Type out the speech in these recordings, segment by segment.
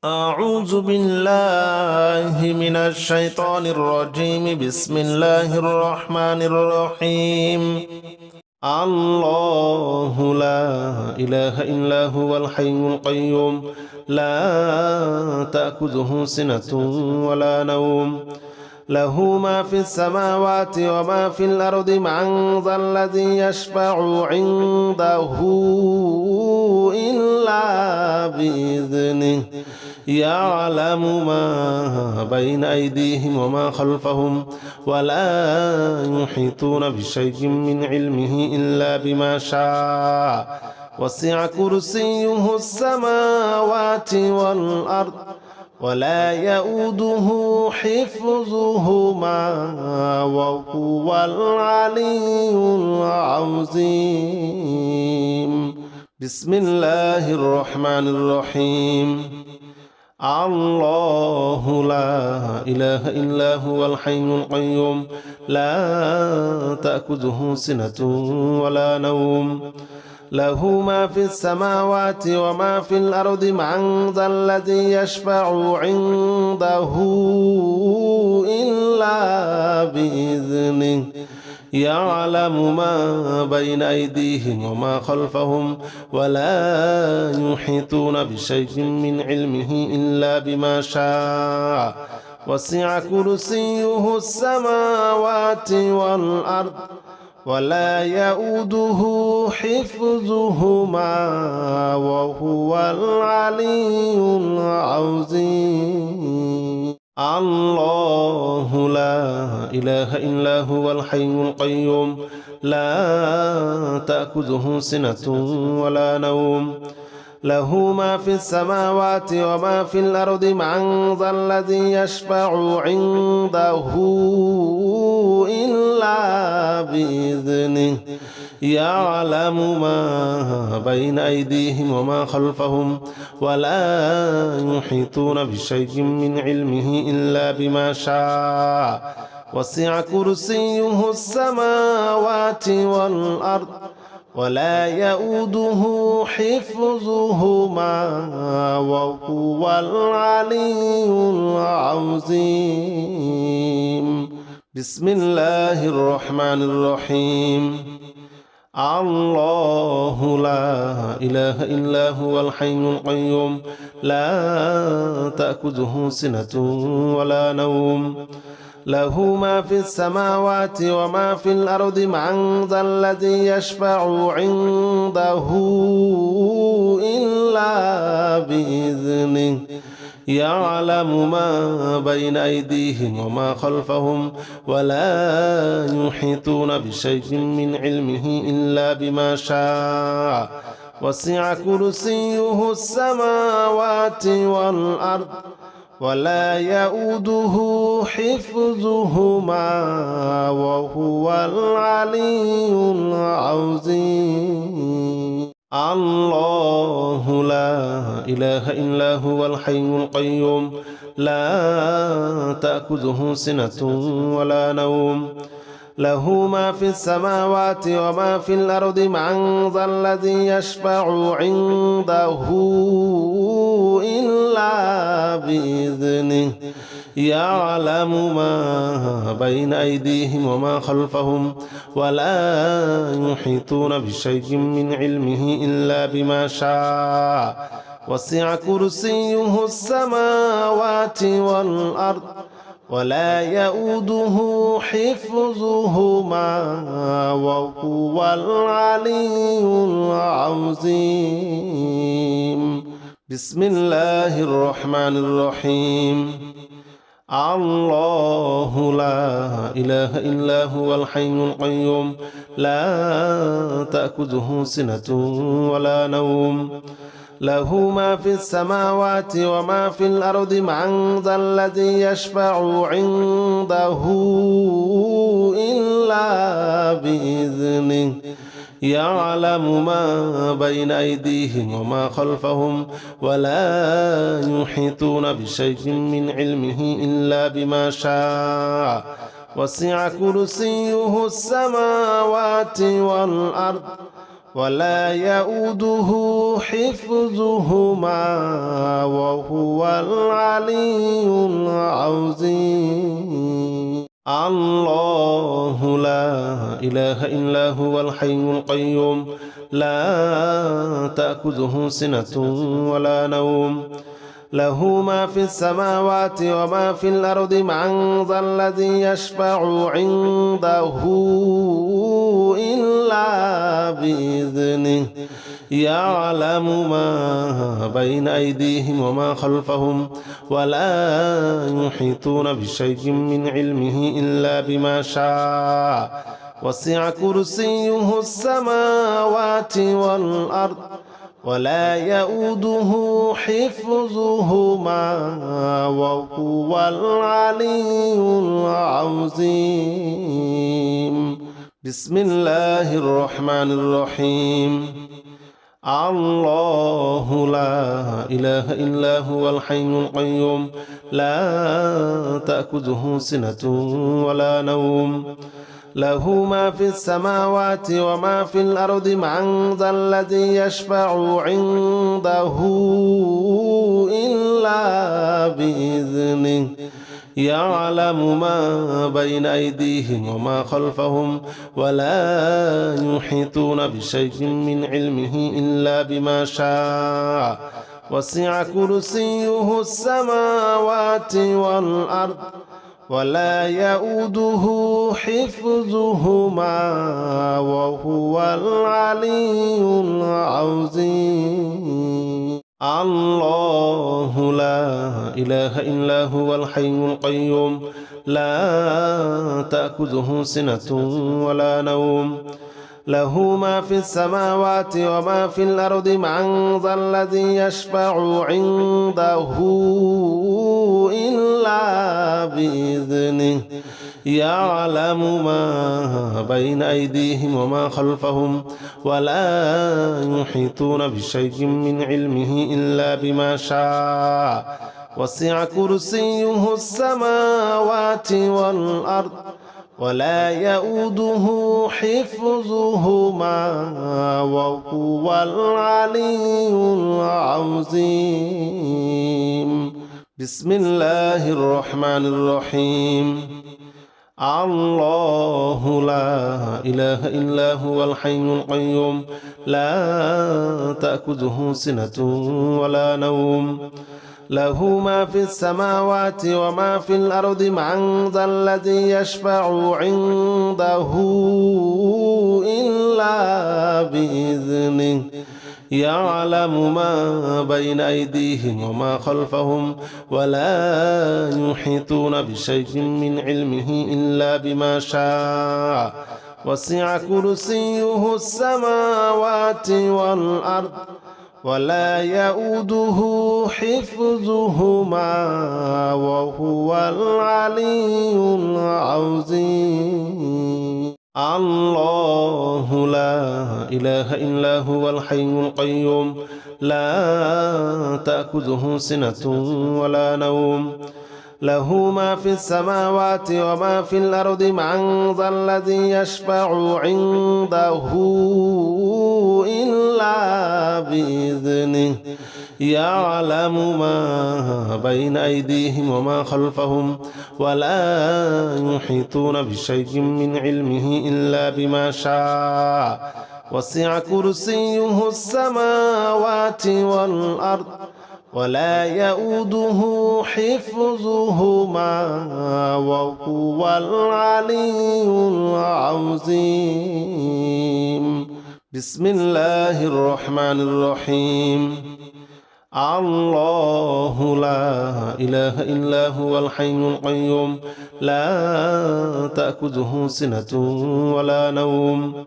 أعوذ بالله من الشيطان الرجيم. بسم الله الرحمن الرحيم. الله لا إله إلا هو الحي القيوم لا تأخذه سنة ولا نوم له ما في السماوات وما في الأرض. من ذا الذي يشفع عنده إلا بإذنه يعلم ما بين أيديهم وما خلفهم ولا يحيطون بشيء من علمه إلا بما شاء. وسع كرسيه السماوات والأرض ولا يؤوده حفظهما وهو العلي العظيم. بسم الله الرحمن الرحيم. الله لا إله إلا هو الحي القيوم لا تأخذه سنة ولا نوم له ما في السماوات وما في الأرض. من ذا الذي يشفع عنده إلا بإذنه يعلم ما بين أيديهم وما خلفهم ولا يحيطون بشيء من علمه إلا بما شاء. وسع كرسيه السماوات والأرض ولا يؤوده حفظهما وهو العلي العظيم. الله لا إله إلا هو الحي القيوم لا تأخذه سنة ولا نوم له ما في السماوات وما في الأرض. من ذا الذي يشفع عنده إلا بإذنه يعلم ما بين أيديهم وما خلفهم ولا يحيطون بشيء من علمه إلا بما شاء. وسع كرسيه السماوات والأرض ولا يؤوده حفظهما وهو العلي العظيم. بسم الله الرحمن الرحيم. الله لا إله إلا هو الحي القيوم لا تأخذه سنة ولا نوم له ما في السماوات وما في الأرض. من ذا الذي يشفع عنده إلا بإذنه يعلم ما بين أيديهم وما خلفهم ولا يحيطون بشيء من علمه إلا بما شاء. وسع كرسيه السماوات والأرض ولا يؤوده حفظهما وهو العلي العظيم. الله لا إله إلا هو الحي القيوم لا تأخذه سنة ولا نوم له ما في السماوات وما في الأرض. من ذا الذي يشفع عنده إلا بإذنه يعلم ما بين أيديهم وما خلفهم ولا يحيطون بشيء من علمه إلا بما شاء. وسع كرسيه السماوات والأرض ولا يؤوده حفظهما وهو العلي العظيم. بسم الله الرحمن الرحيم. الله لا إله إلا هو الحي القيوم لا تأخذه سنة ولا نوم له ما في السماوات وما في الأرض. من ذا الذي يشفع عنده إلا بإذنه يعلم ما بين أيديهم وما خلفهم ولا يحيطون بشيء من علمه إلا بما شاء. وسع كرسيه السماوات والأرض ولا يؤوده حفظهما وهو العلي العظيم. الله لا إله إلا هو الحي القيوم لا تأخذه سنة ولا نوم له ما في السماوات وما في الأرض من ذا الذي يشفع عنده إلا بإذنه يعلم ما بين أيديهم وما خلفهم ولا يحيطون بشيء من علمه إلا بما شاء وسع كرسيه السماوات والأرض ولا يؤوده حفظهما وهو العلي العظيم. بسم الله الرحمن الرحيم. الله لا إله إلا هو الحي القيوم لا تأخذه سنة ولا نوم له ما في السماوات وما في الأرض من ذا الذي يشفع عنده إلا بإذنه يعلم ما بين أيديهم وما خلفهم ولا يحيطون بشيء من علمه إلا بما شاء وسع كرسيه السماوات والأرض ولا يؤوده حفظهما وهو العلي العظيم. الله لا إله إلا هو الحي القيوم لا تأخذه سنة ولا نوم له ما في السماوات وما في الأرض من ذا الذي يشفع عنده إلا بإذنه يعلم ما بين أيديهم وما خلفهم ولا يحيطون بشيء من علمه إلا بما شاء وسع كرسيه السماوات والأرض ولا يؤوده حفظهما وهو العلي العظيم. بسم الله الرحمن الرحيم. الله لا إله إلا هو الحي القيوم لا تأخذه سنة ولا نوم له ما في السماوات وما في الأرض من ذا الذي يشفع عنده إلا بإذنه يعلم ما بين أيديهم وما خلفهم ولا يحيطون بشيء من علمه إلا بما شاء وسع كرسيه السماوات والأرض ولا يؤوده حفظهما وهو العلي العظيم. الله لا إله إلا هو الحي القيوم لا تأخذه سنة ولا نوم له ما في السماوات وما في الأرض من ذا الذي يشفع عنده إلا بإذنه يعلم ما بين أيديهم وما خلفهم ولا يحيطون بشيء من علمه إلا بما شاء وسع كرسيه السماوات والأرض ولا يؤوده حفظهما وهو العلي العظيم. بسم الله الرحمن الرحيم. الله لا إله إلا هو الحي القيوم لا تأخذه سنة ولا نوم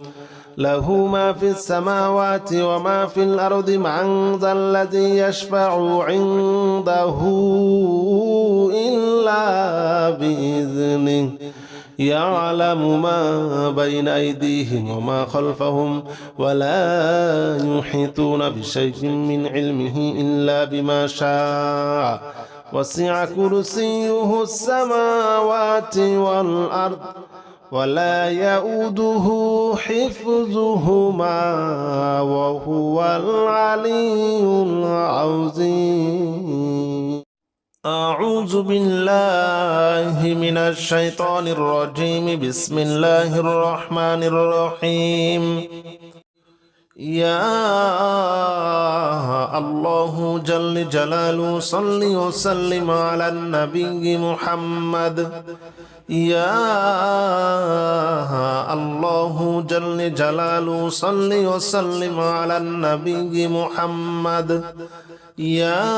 له ما في السماوات وما في الأرض من ذا الذي يشفع عنده إلا بإذنه يعلم ما بين أيديهم وما خلفهم ولا يحيطون بشيء من علمه إلا بما شاء وسع كرسيه السماوات والأرض ولا يؤوده حفظهما وهو العلي العظيم. أعوذ بالله من الشيطان الرجيم. بسم الله الرحمن الرحيم. يا الله جل جلاله صل وسلم على النبي محمد. يا الله جل جلاله صل وسلم على النبي محمد. يا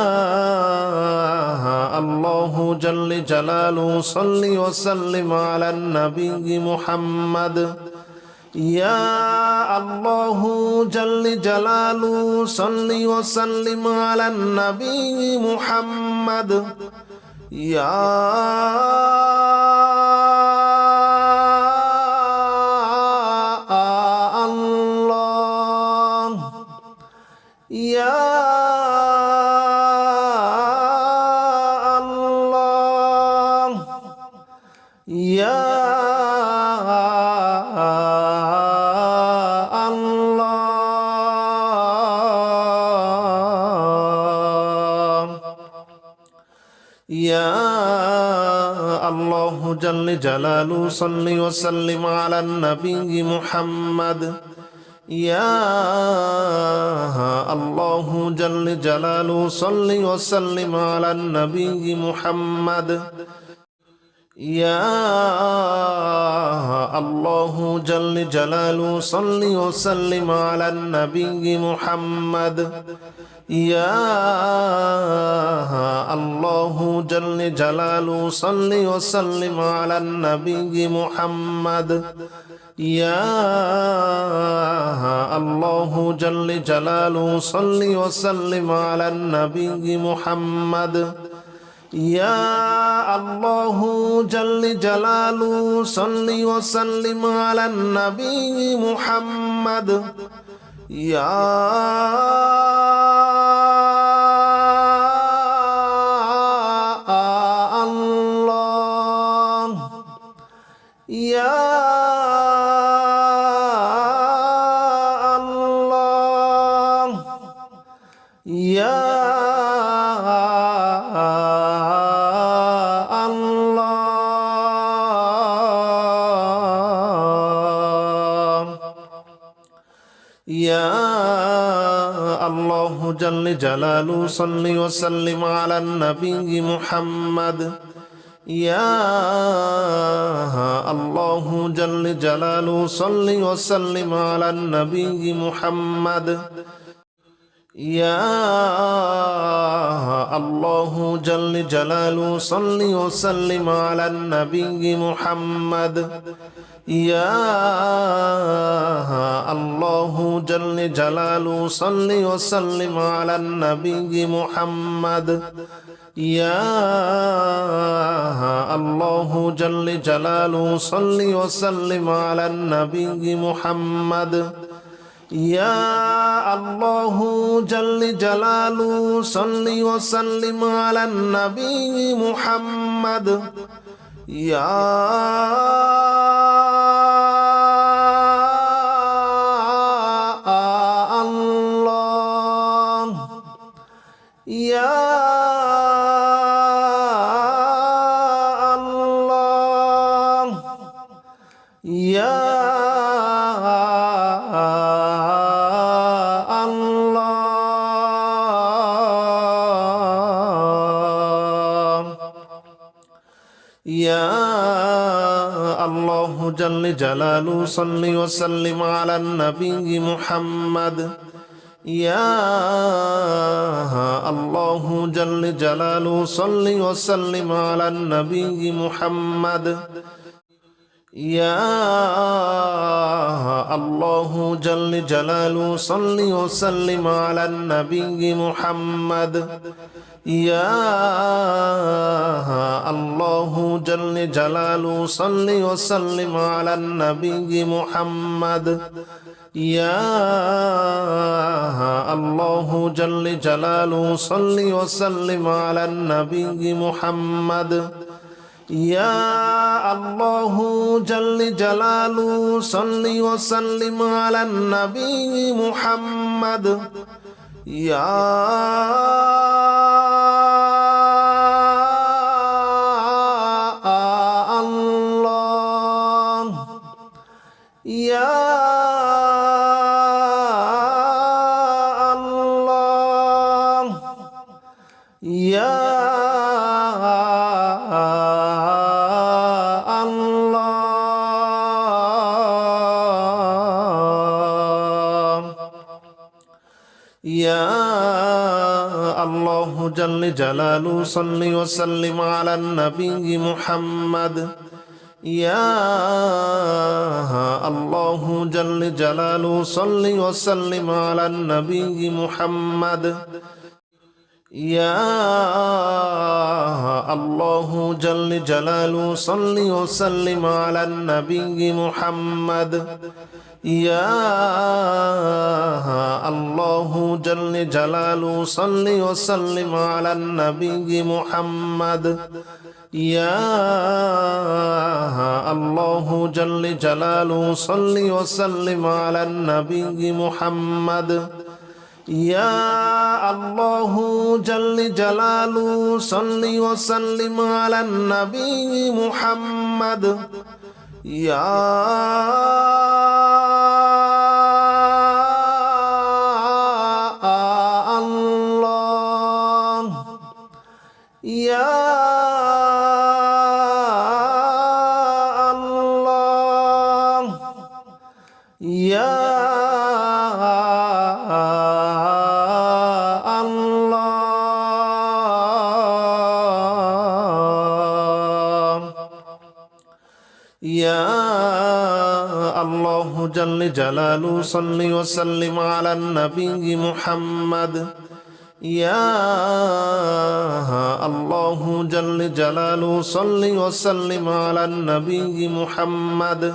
الله جل جلاله صل وسلم على النبي محمد. يا الله جل جلاله صل وسلم على النبي محمد. يا الله يا الله يا الله جل جلاله صل وسلم على النبي محمد. يا الله جل جلاله صل وسلم على النبي محمد. يا الله جل جلاله صل وسلم على النبي محمد. يا الله جل جلاله صل وسلم على النبي محمد. يا الله جل جلاله صل وسلم على النبي محمد. يا الله جل جلاله صل وسلم على النبي محمد. يا الله يا الله يا يا الله جل جلاله صل وسلم على النبي محمد. يا الله جل جلاله صل وسلم على النبي محمد. يا الله جل جلاله صل وسلم على النبي محمد. يا الله جل جلاله صل وسلم على النبي محمد. يا الله جل جلاله صل وسلم على النبي محمد. يا الله جل جلاله صل وسلم على النبي محمد. يا الله يا الله يا يا الله جل جلاله صل وسلم على النبي محمد. يا الله جل جلاله صل وسلم على النبي محمد. يا الله جل جلاله صل وسلم على النبي محمد. يا الله جل جلاله صل وسلم على النبي محمد. يا الله جل جلاله صل وسلم على النبي محمد. يا الله جل جلاله صل وسلم على النبي محمد يا الله يا الله يا الله جل جلاله صل وسلم على النبي محمد يا الله جل جلاله صل وسلم على النبي محمد يا الله جل جلاله صل وسلم على النبي محمد يا الله جل جلاله صل وسلم على النبي محمد يا الله جل جلاله صل وسلم على النبي محمد يا الله جل جلاله صل وسلم على النبي محمد يا الله يا الله يا الله جل جلاله صل وسلم على النبي محمد يا الله جل جلاله صل وسلم على النبي محمد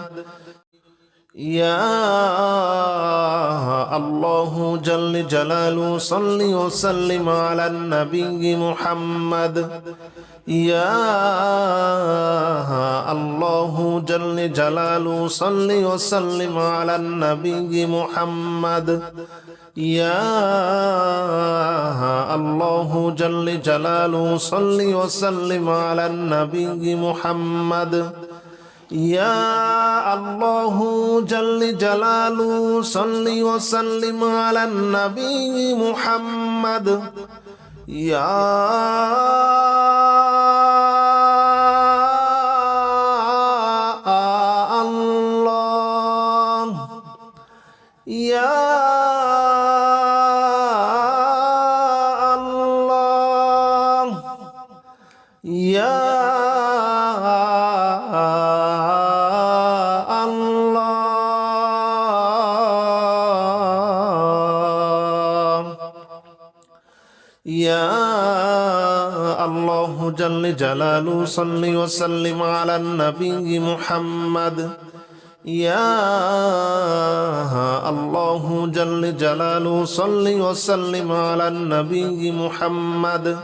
يا الله جل جلاله صل وسلم على النبي محمد يا الله جل جلاله صل وسلم على النبي محمد يا الله جل جلاله صل وسلم على النبي محمد يا الله جل جلاله صل وسلم على النبي محمد يا الله يا الله يا الله جل جلاله صل وسلم على النبي محمد يا الله جل جلاله صل وسلم على النبي محمد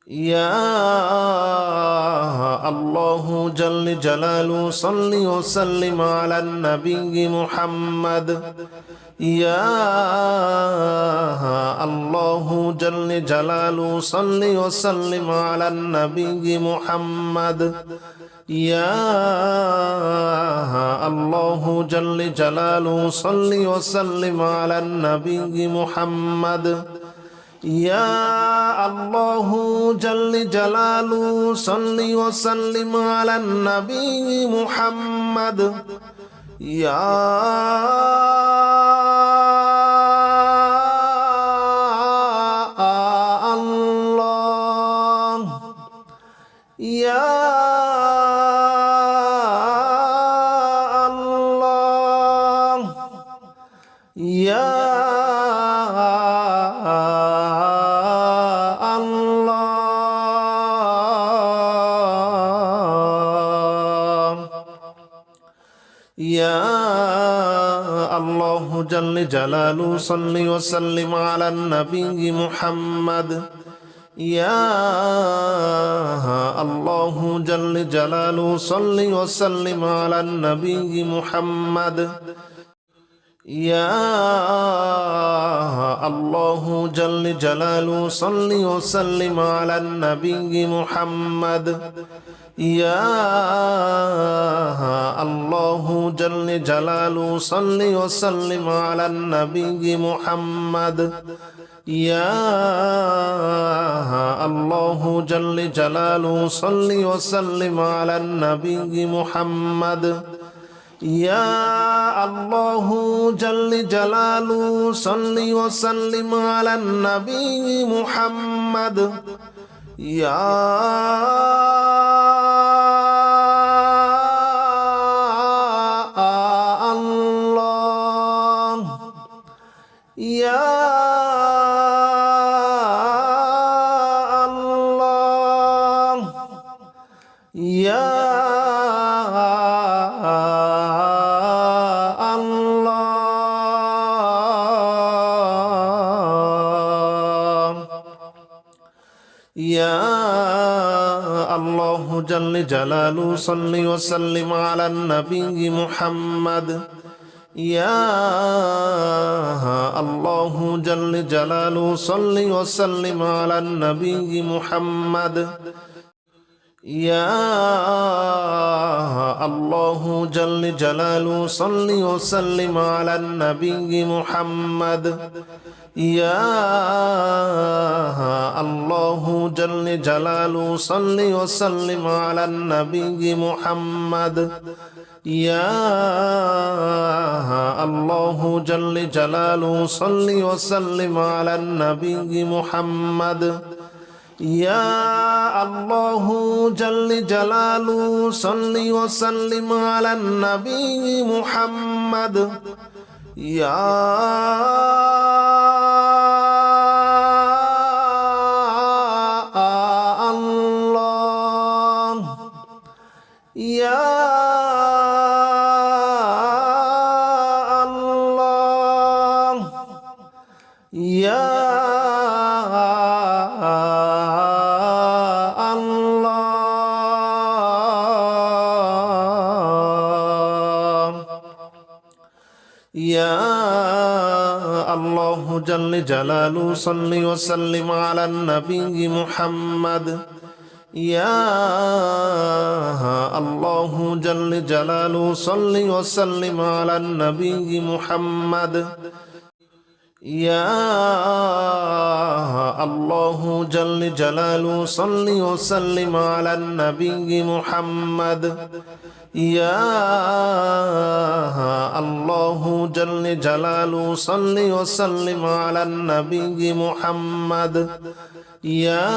يا الله جل جلاله صل وسلم على النبي محمد يا الله جل جلاله صل وسلم على النبي محمد يا الله جل جلاله صل وسلم على النبي محمد يا الله جل جلاله صل وسلم على النبي محمد يا الله يا الله يا يا الله جل جلاله صل وسلم على النبي محمد يا الله جل جلاله صل وسلم على النبي محمد يا الله جل جلاله صل وسلم على النبي محمد يا الله جل جلاله صل وسلم على النبي محمد يا الله جل جلاله صل وسلم على النبي محمد يا الله جل جلاله صل وسلم على النبي محمد يا الله يا الله يا يا الله جل جلاله صل وسلم على النبي محمد يا الله جل جلاله صل وسلم على النبي محمد يا الله جل جلاله صل وسلم على النبي محمد يا الله جل جلاله صل وسلم على النبي محمد يا الله جل جلاله صل وسلم على النبي محمد يا الله جل جلاله صل وسلم على النبي محمد يا الله يا الله يا يا الله جل جلاله صل وسلم على النبي محمد يا الله جل جلاله صل وسلم على النبي محمد يا الله جل جلاله صل وسلم على النبي محمد يا الله جل جلاله صل وسلم على النبي محمد يا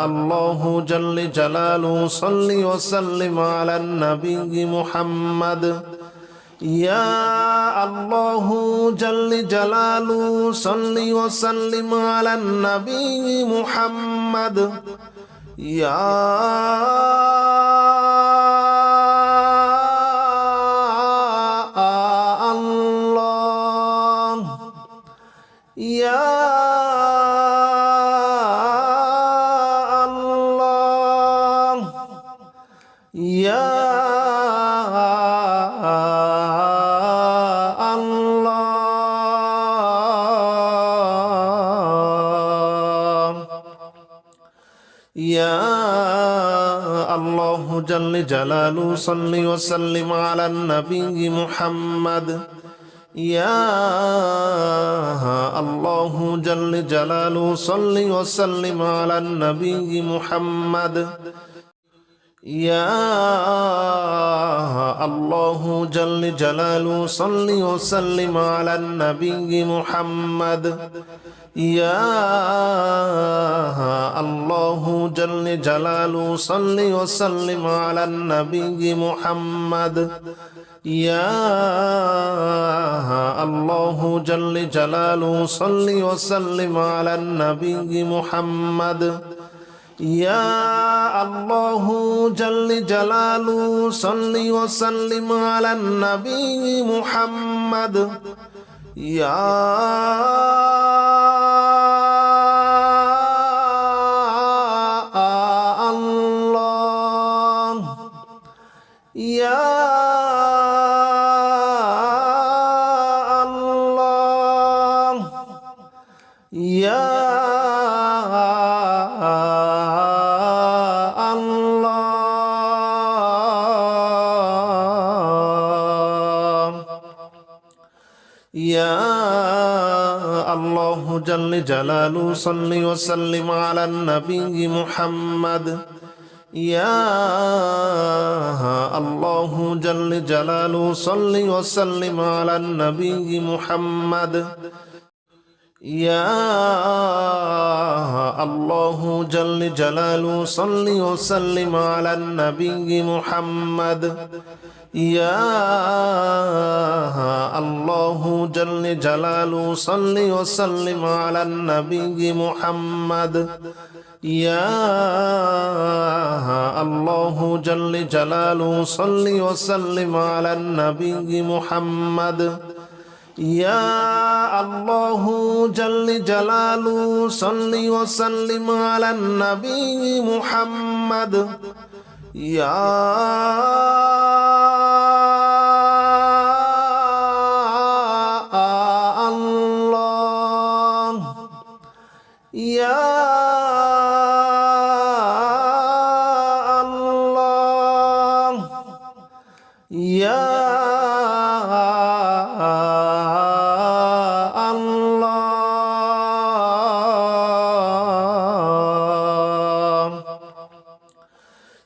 الله جل جلاله صل وسلم على النبي محمد يا الله جل جلاله صل وسلم على النبي محمد يا الله يا الله يا يا الله جل جلاله صل وسلم على النبي محمد يا الله جل جلاله صل وسلم على النبي محمد يا الله جل جلاله صل وسلم على النبي محمد يا الله جل جلاله صل وسلم على النبي محمد يا الله جل جلاله صل وسلم على النبي محمد يا الله جل جلاله صل وسلم على النبي محمد يا يا الله جل جلاله صل وسلم على النبي محمد يا الله جل جلاله صل وسلم على النبي محمد يا الله جل جلاله صل وسلم على النبي محمد يا الله جل جلاله صل وسلم على النبي محمد يا الله جل جلاله صل وسلم على النبي محمد يا الله جل جلاله صل وسلم على النبي محمد يا الله يا الله يا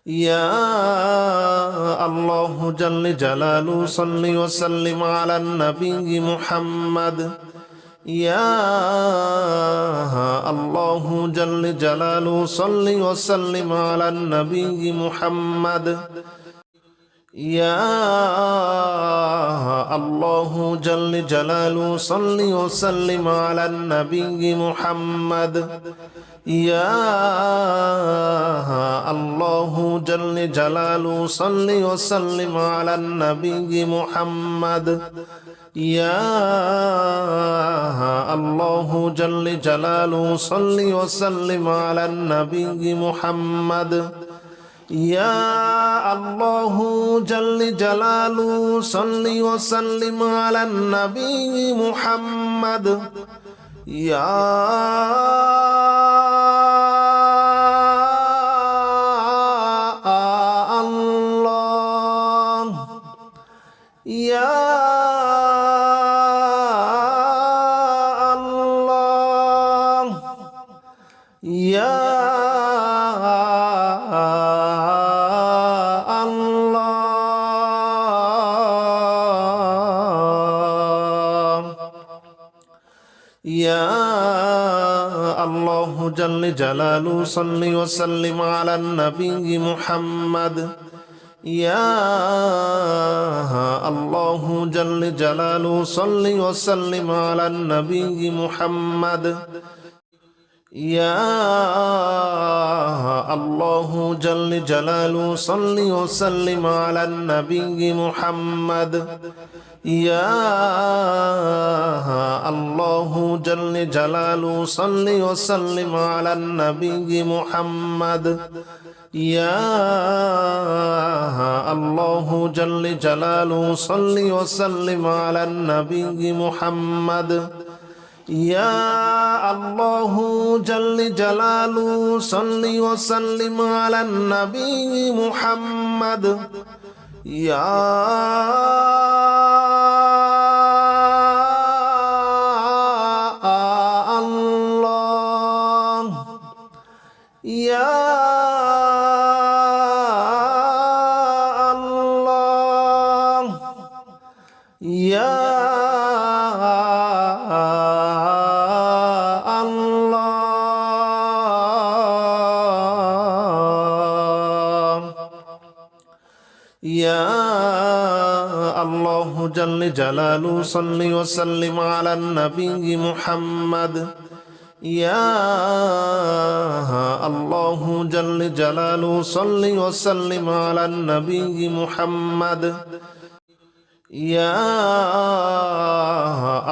يا الله جل جلاله صل وسلم على النبي محمد يا الله جل جلاله صل وسلم على النبي محمد يا الله جل جلاله صل وسلم على النبي محمد يا الله جل جلاله صل وسلم على النبي محمد يا الله جل جلاله صل وسلم على النبي محمد يا الله جل جلاله صل وسلم على النبي محمد يا الله يا الله يا يا الله جل جلاله صل وسلم على النبي محمد يا الله جل جلاله صل وسلم على النبي محمد يا الله جل جلاله صل وسلم على النبي محمد يا الله جل جلاله صل وسلم على النبي محمد يا الله جل جلاله صل وسلم على النبي محمد يا الله جل جلاله صل وسلم على النبي محمد يا الله يا الله يا يا الله جل جلاله صل وسلم على النبي محمد يا الله جل جلاله صل وسلم على النبي محمد يا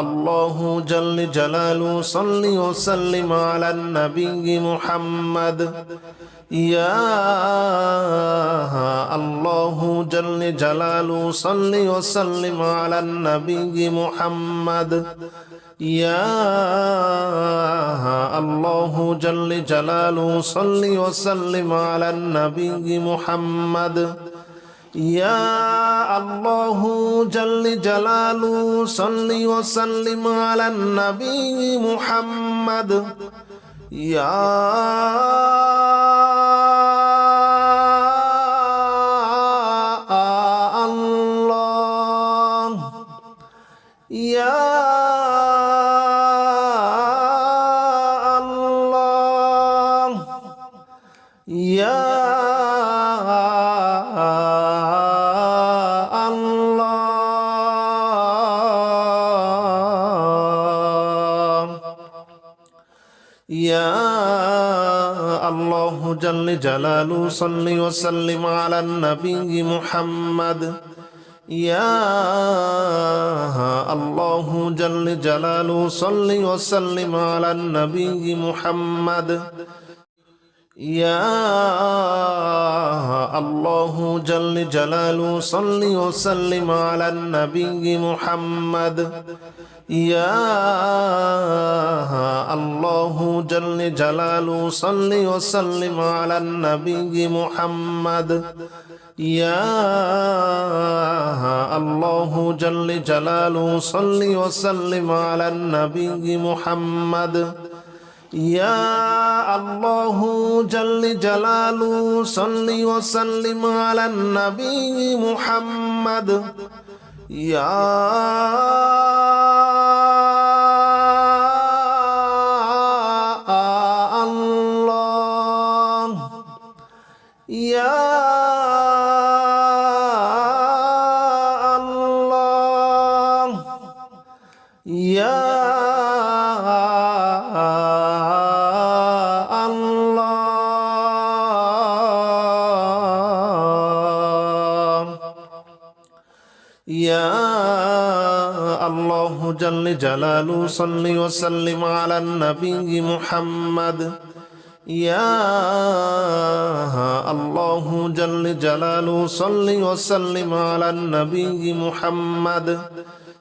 الله جل جلاله صل وسلم على النبي محمد يا الله جل جلاله صل وسلم على النبي محمد يا الله جل جلاله صل وسلم على النبي محمد يا الله جل جلاله صل وسلم على النبي محمد يا الله يا الله يا يا الله جل جلاله صل وسلم على النبي محمد يا الله جل جلاله صل وسلم على النبي محمد يا الله جل جلاله صل وسلم على النبي محمد يا الله جل جلاله صل وسلم على النبي محمد يا الله جل جلاله صل وسلم على النبي محمد يا الله جل جلاله صل وسلم على النبي محمد يا الله يا الله يا يا الله جل جلاله صل وسلم على النبي محمد يا الله جل جلاله صل وسلم على النبي محمد